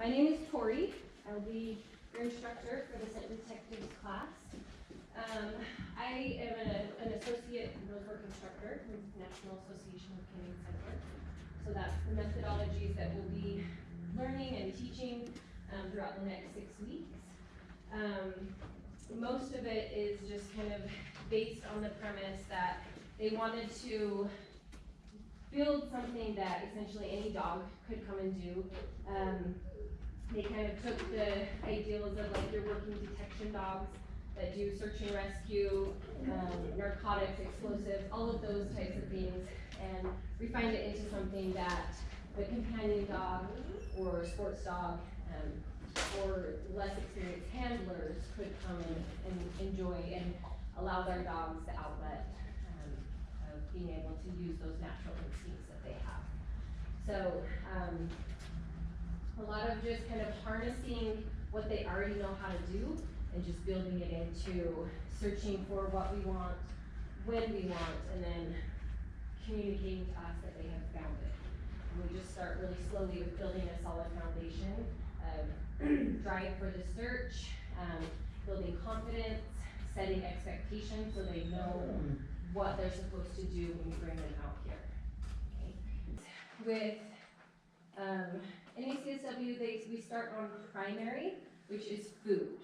My name is Tori. I'll be your instructor for the Scent Detectives class. I am an associate nosework instructor with National Association of Canine Scent Work. So that's the methodologies that we'll be learning and teaching throughout the next 6 weeks. Most of it is just kind of based on the premise that they wanted to build something that essentially any dog could come and do. They kind of took the ideals of like your working detection dogs that do search and rescue, narcotics, explosives, all of those types of things, and refined it into something that the companion dog or sports dog or less experienced handlers could come and enjoy and allow their dogs the outlet of being able to use those natural instincts that they have. So a lot of just kind of harnessing what they already know how to do and just building it into searching for what we want, when we want, and then communicating to us that they have found it. And we just start really slowly with building a solid foundation of drive for the search, building confidence, setting expectations so they know what they're supposed to do when we bring them out here. Okay. With NACSW, we start on primary, which is food.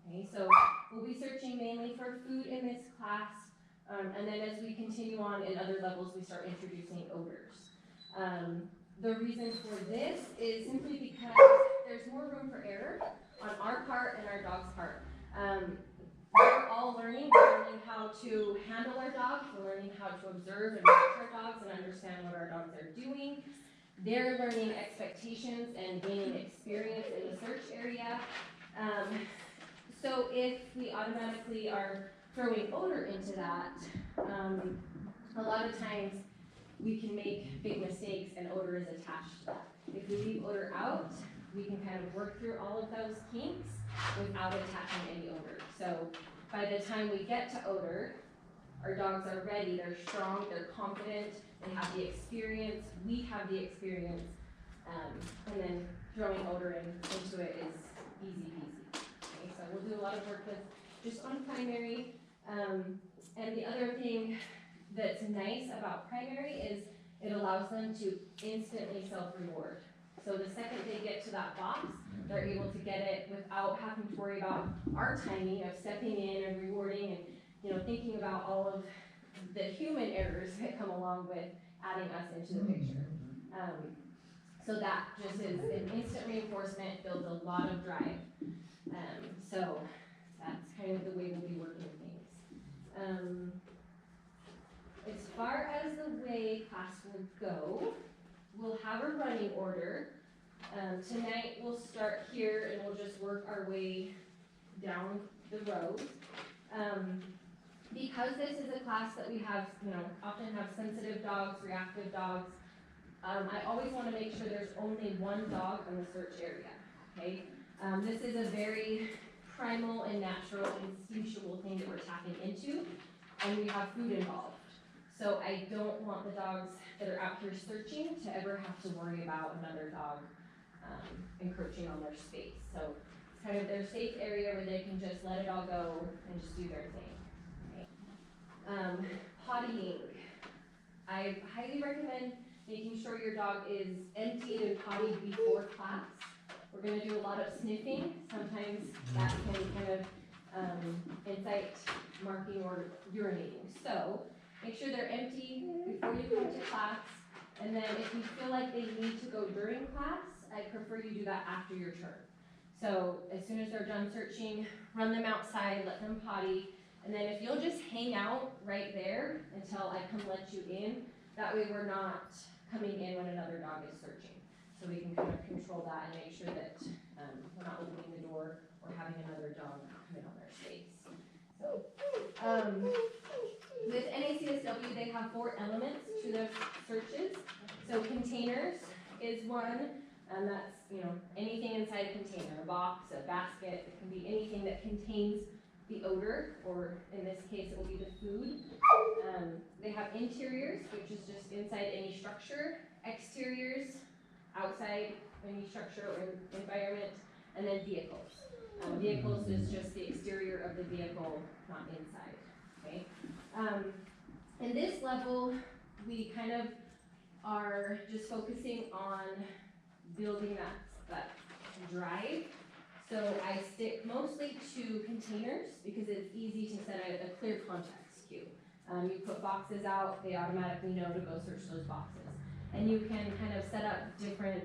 Okay, so we'll be searching mainly for food in this class, and then as we continue on in other levels, we start introducing odors. The reason for this is simply because there's more room for error on our part and our dog's part. We're all learning. We're learning how to handle our dogs. We're learning how to observe and watch our dogs and understand what our dogs are doing. They're learning expectations and gaining experience in the search area. So if we automatically are throwing odor into that, a lot of times we can make big mistakes and odor is attached to that. If we leave odor out, we can kind of work through all of those kinks without attaching any odor. So by the time we get to odor, our dogs are ready, they're strong, they're confident, they have the experience, we have the experience, and then throwing odor into it is easy peasy. Okay, so we'll do a lot of work with just on primary. And the other thing that's nice about primary is it allows them to instantly self-reward. So the second they get to that box, they're able to get it without having to worry about our timing of stepping in and rewarding and thinking about all of the human errors that come along with adding us into the picture. So that just is an instant reinforcement, builds a lot of drive. So that's kind of the way we'll be working with things. As far as the way class will go, we'll have a running order. Tonight we'll start here and we'll just work our way down the road. Because this is a class that we have, often have sensitive dogs, reactive dogs, I always want to make sure there's only one dog in the search area, okay? This is a very primal and natural, instinctual thing that we're tapping into, and we have food involved. So I don't want the dogs that are out here searching to ever have to worry about another dog encroaching on their space. So it's kind of their safe area where they can just let it all go and just do their thing. Okay. Pottying. I highly recommend making sure your dog is emptied and pottied before class. We're going to do a lot of sniffing. Sometimes that can kind of incite marking or urinating. So make sure they're empty before you come to class. And then if you feel like they need to go during class, I prefer you do that after your turn. So as soon as they're done searching, run them outside, let them potty. And then if you'll just hang out right there until I come let you in, that way we're not coming in when another dog is searching. So we can kind of control that and make sure that we're not opening the door or having another dog come in on their space. So with NACSW, they have 4 elements to their searches. So containers is one, and that's anything inside a container, a box, a basket. It can be anything that contains the odor, or in this case, it will be the food. They have interiors, which is just inside any structure. Exteriors, outside any structure or environment, and then vehicles. Vehicles is just the exterior of the vehicle, not inside, okay? In this level, we kind of are just focusing on building that drive. So I stick mostly to containers because it's easy to set a clear context cue. You put boxes out, they automatically know to go search those boxes. And you can kind of set up different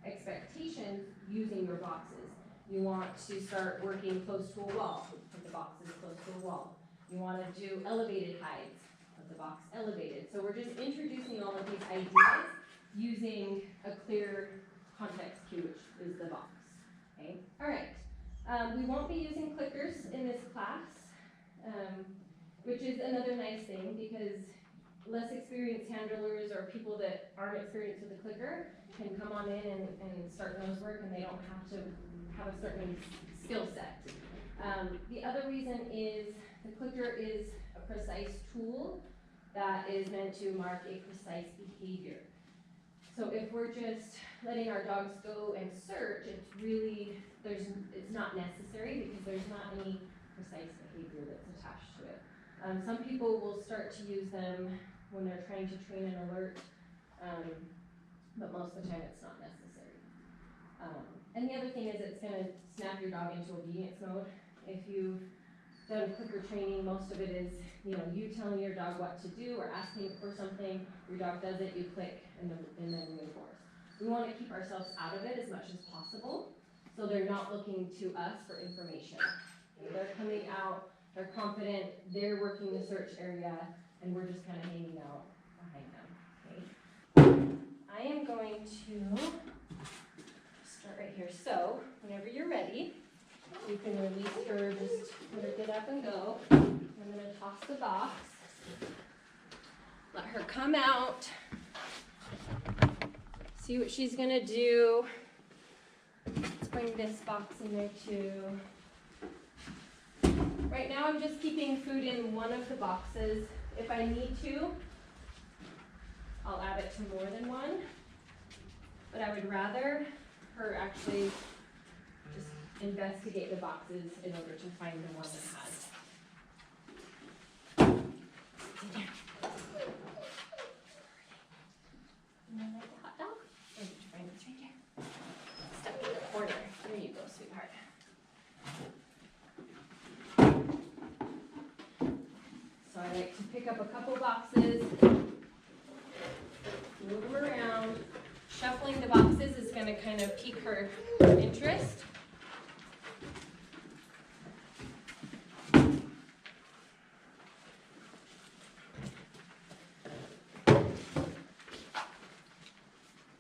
expectations using your boxes. You want to start working close to a wall, put the boxes close to a wall. You want to do elevated hides, put the box elevated. So we're just introducing all of these ideas using a clear context cue, which is the box. Okay. All right. We won't be using clickers in this class, which is another nice thing because less experienced handlers or people that aren't experienced with a clicker can come on in and start nose work, and they don't have to have a certain skill set. The other reason is the clicker is a precise tool that is meant to mark a precise behavior. So if we're just letting our dogs go and search, it's not necessary because there's not any precise behavior that's attached to it. Some people will start to use them when they're trying to train an alert, but most of the time it's not necessary. And the other thing is it's going to snap your dog into obedience mode. If you've done clicker training, most of it is you telling your dog what to do or asking for something. Your dog does it, you click, and then reinforce. We want to keep ourselves out of it as much as possible, so they're not looking to us for information. They're coming out, they're confident, they're working the search area, and we're just kind of hanging out behind them. Okay. I am going to start right here. So whenever you're ready, you can release her, just let her get up and go. I'm going to toss the box. Let her come out. See what she's going to do. Let's bring this box in there too. Right now I'm just keeping food in one of the boxes. If I need to, I'll add it to more than one. But I would rather her actually just investigate the boxes in order to find the one that has. And then like a hot dog? Or did you find this right here? Stuck in the corner. There you go, sweetheart. So I like to pick up a couple boxes, move them around. Shuffling the boxes is going to kind of pique her interest.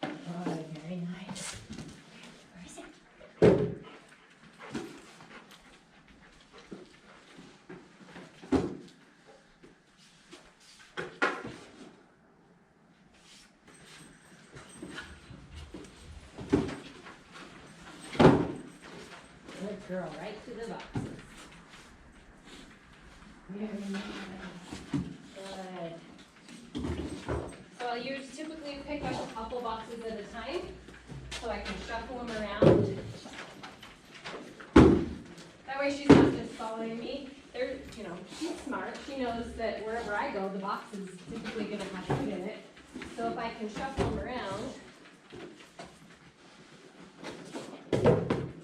Oh, very nice. Where is it? Good girl, right to the boxes. Very nice. Good. So I'll typically pick up a couple boxes at a time so I can shuffle them around. That way she's not just following me. She's smart. She knows that wherever I go, the box is typically going to have food in it. So if I can shuffle them around,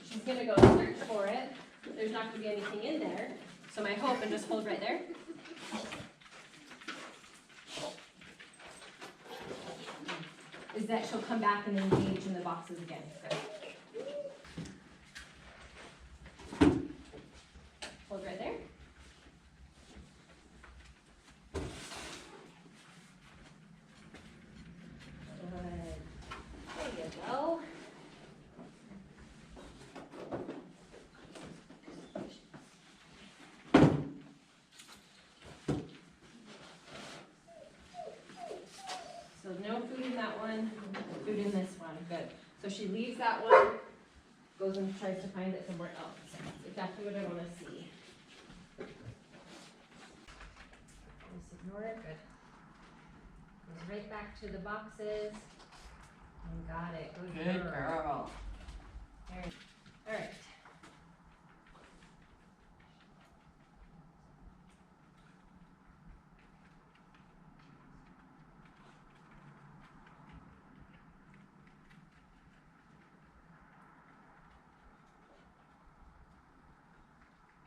she's going to go search for it. There's not going to be anything in there. So my hope, and just hold right there. Is that she'll come back and engage in the boxes again. Good. Hold right there. Good. There you go. So no food in that one, food in this one. Good. So she leaves that one, goes and tries to find it somewhere else. That's exactly what I want to see. Just ignore it. Good. Goes right back to the boxes. You got it. Good girl. There. All right.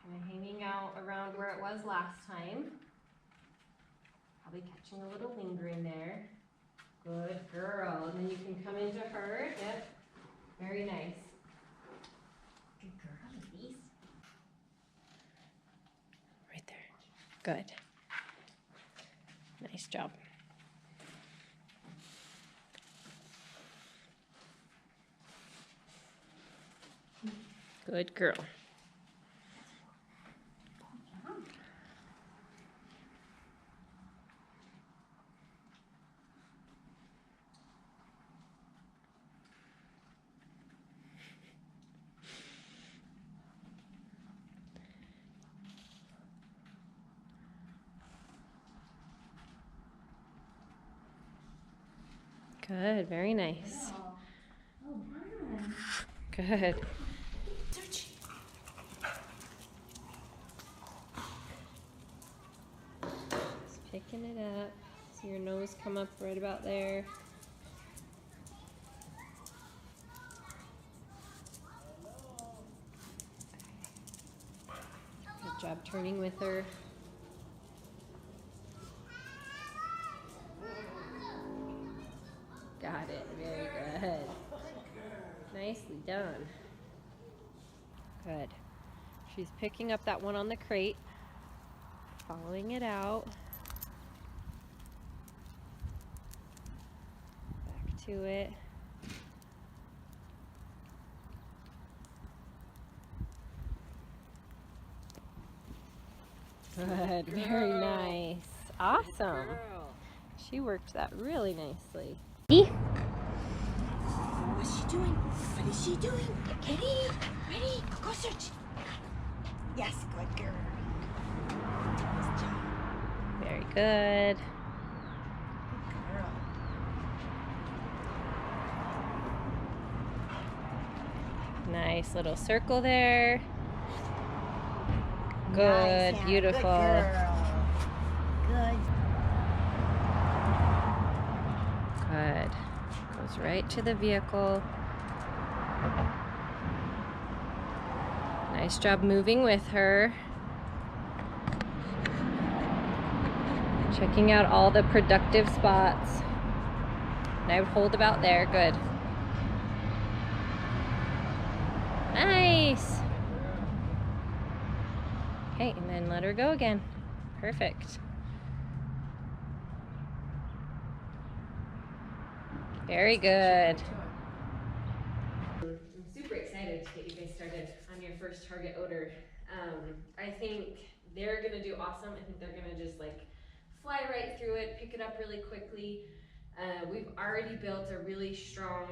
Kind of hanging out around where it was last time. Probably catching a little lingering there. Good girl. And then you can come into her. Yep. Very nice. Good girl, Elise. Right there. Good. Nice job. Good girl. Good, very nice. Good. Just picking it up. See your nose come up right about there. Good job turning with her. Got it. Very good. Nicely done. Good. She's picking up that one on the crate, following it out. Back to it. Good. Very nice. Awesome. She worked that really nicely. What's she doing? What is she doing? Ready? Ready? Go search. Yes, good girl. Nice job. Very good. Good girl. Nice little circle there. Good, Nice, Hannah. beautiful. Good girl. Good. Good. Goes right to the vehicle. Nice job moving with her. Checking out all the productive spots. And I would hold about there. Good. Nice. Okay, and then let her go again. Perfect. Very good. I'm super excited to get you guys started on your first target odor. I think they're gonna do awesome. I think they're gonna just like fly right through it, pick it up really quickly. We've already built a really strong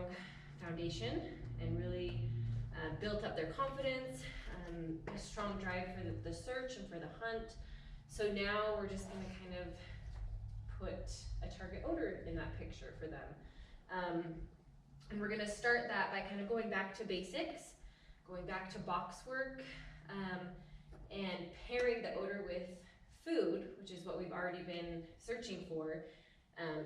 foundation and really built up their confidence, a strong drive for the search and for the hunt. So now we're just gonna kind of put a target odor in that picture for them. And we're gonna start that by kind of going back to basics, going back to box work, and pairing the odor with food, which is what we've already been searching for,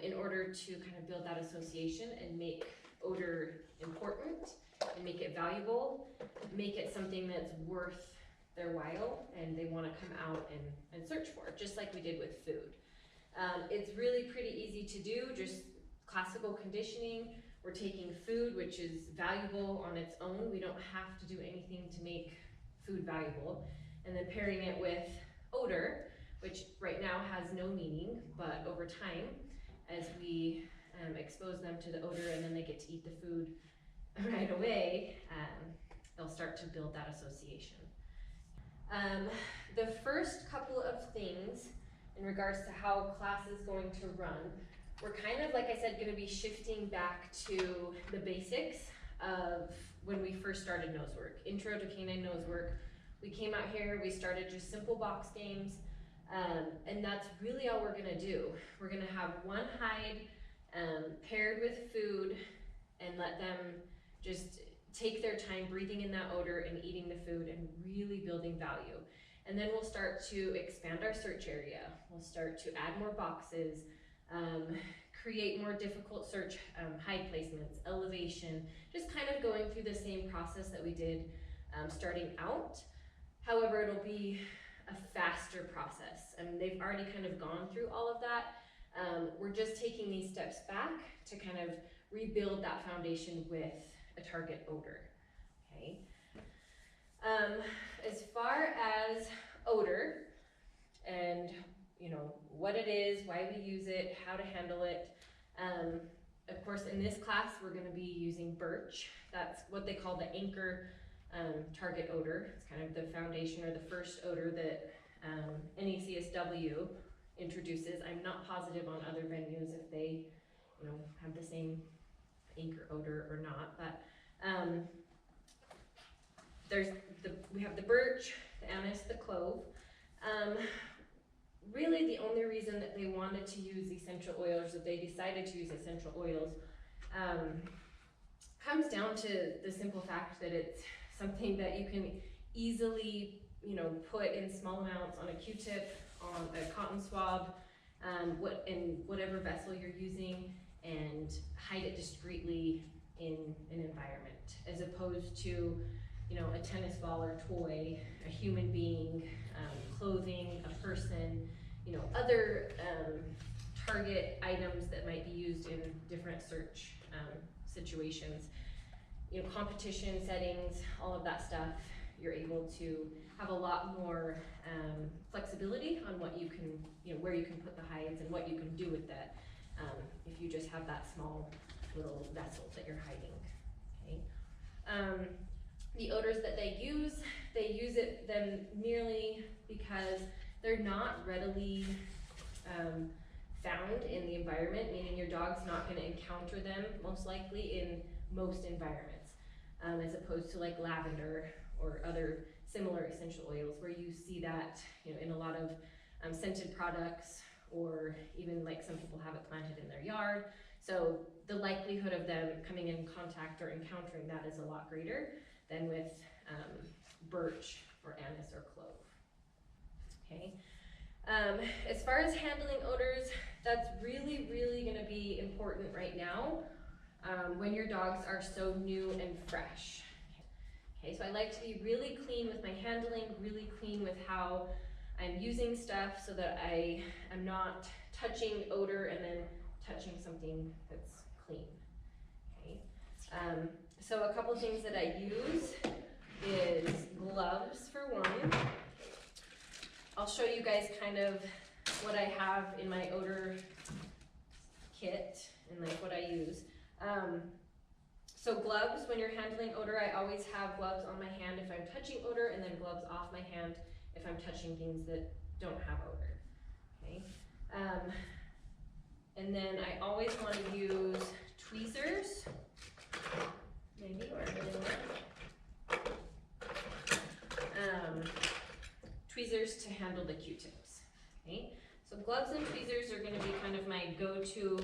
in order to kind of build that association and make odor important and make it valuable, make it something that's worth their while and they wanna come out and search for, just like we did with food. It's really pretty easy to do, just classical conditioning. We're taking food, which is valuable on its own. We don't have to do anything to make food valuable. And then pairing it with odor, which right now has no meaning, but over time, as we expose them to the odor and then they get to eat the food right away, they'll start to build that association. The first couple of things in regards to how class is going to run, we're kind of, like I said, going to be shifting back to the basics of when we first started nose work, intro to canine nose work. We came out here, we started just simple box games, and that's really all we're going to do. We're going to have one hide paired with food and let them just take their time breathing in that odor and eating the food and really building value. And then we'll start to expand our search area. We'll start to add more boxes, create more difficult search hide placements, elevation, just kind of going through the same process that we did starting out. However, it'll be a faster process, and they've already kind of gone through all of that. We're just taking these steps back to kind of rebuild that foundation with a target odor, okay? As far as odor and what it is, why we use it, how to handle it, of course in this class we're going to be using birch. That's what they call the anchor target odor. It's kind of the foundation or the first odor that NECSW introduces. I'm not positive on other venues if they have the same anchor odor or not, but we have the birch, the anise, the clove. Really the only reason that they wanted to use essential oils, that they decided to use essential oils, comes down to the simple fact that it's something that you can easily put in small amounts on a Q-tip, on a cotton swab, in whatever vessel you're using, and hide it discreetly in an environment, as opposed to a tennis ball or toy, a human being, clothing, a person, other target items that might be used in different search situations. Competition settings, all of that stuff, you're able to have a lot more flexibility on what you can, where you can put the hides and what you can do with that, if you just have that small little vessel that you're hiding, okay? The odors that they use them merely because they're not readily found in the environment, meaning your dog's not going to encounter them most likely in most environments, as opposed to like lavender or other similar essential oils where you see that in a lot of scented products, or even like some people have it planted in their yard. So the likelihood of them coming in contact or encountering that is a lot greater than with birch or anise or clove, okay? As far as handling odors, that's really, really gonna be important right now when your dogs are so new and fresh. Okay, so I like to be really clean with my handling, really clean with how I'm using stuff so that I am not touching odor and then touching something that's clean, okay? So a couple things that I use is gloves for one. I'll show you guys kind of what I have in my odor kit and like what I use. So gloves, when you're handling odor, I always have gloves on my hand if I'm touching odor, and then gloves off my hand if I'm touching things that don't have odor, okay? And then I always want to use tweezers, maybe, or tweezers to handle the Q-tips, okay? So gloves and tweezers are going to be kind of my go-to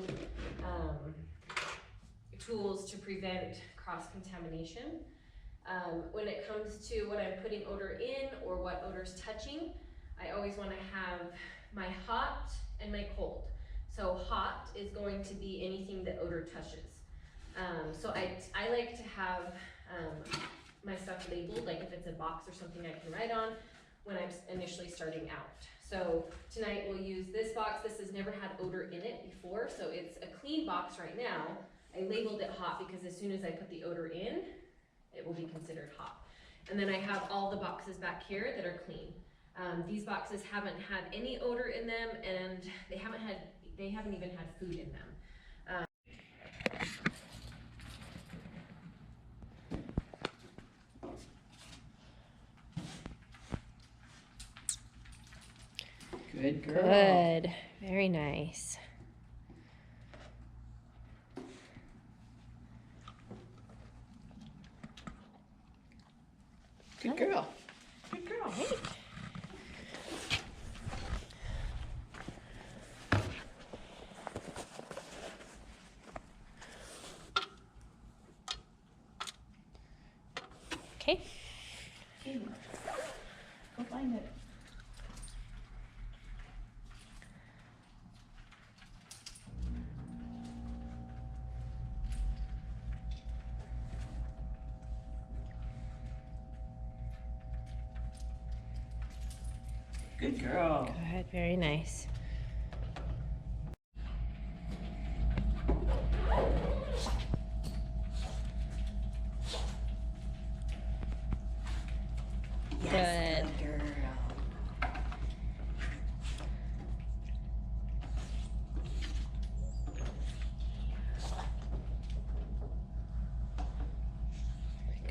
tools to prevent cross-contamination. When it comes to what I'm putting odor in or what odor's touching, I always want to have my hot and my cold. So hot is going to be anything that odor touches. So I like to have my stuff labeled, like if it's a box or something I can write on when I'm initially starting out. So tonight we'll use this box. This has never had odor in it before, so it's a clean box right now. I labeled it hot because as soon as I put the odor in, it will be considered hot. And then I have all the boxes back here that are clean. These boxes haven't had any odor in them, and they haven't even had food in them. Good girl. Good, very nice. Good girl. Good girl, hey. Okay. Go find it. Good girl. Good, very nice. Yes, good girl.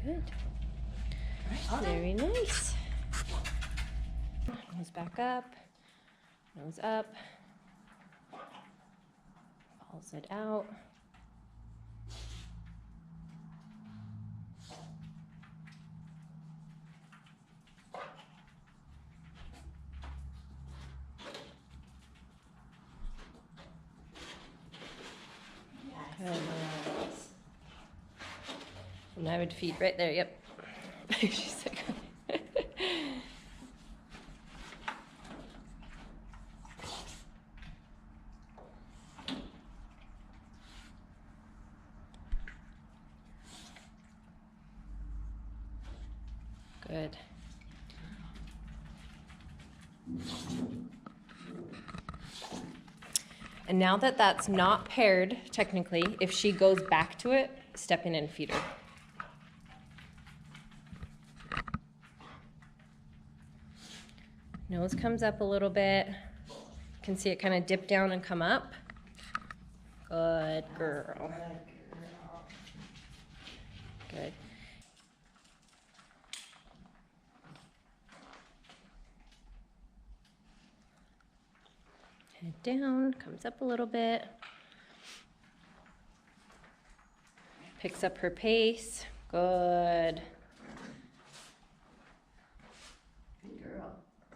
Good. Right, Very nice. Nose back up. Nose up. Pulls it out. Yes. And I would feed right there, yep. She's like, good. And now that that's not paired, technically, if she goes back to it, step in and feed her. Nose comes up a little bit. You can see it kind of dip down and come up. Good girl. Good. Head down, comes up a little bit. Picks up her pace. Good.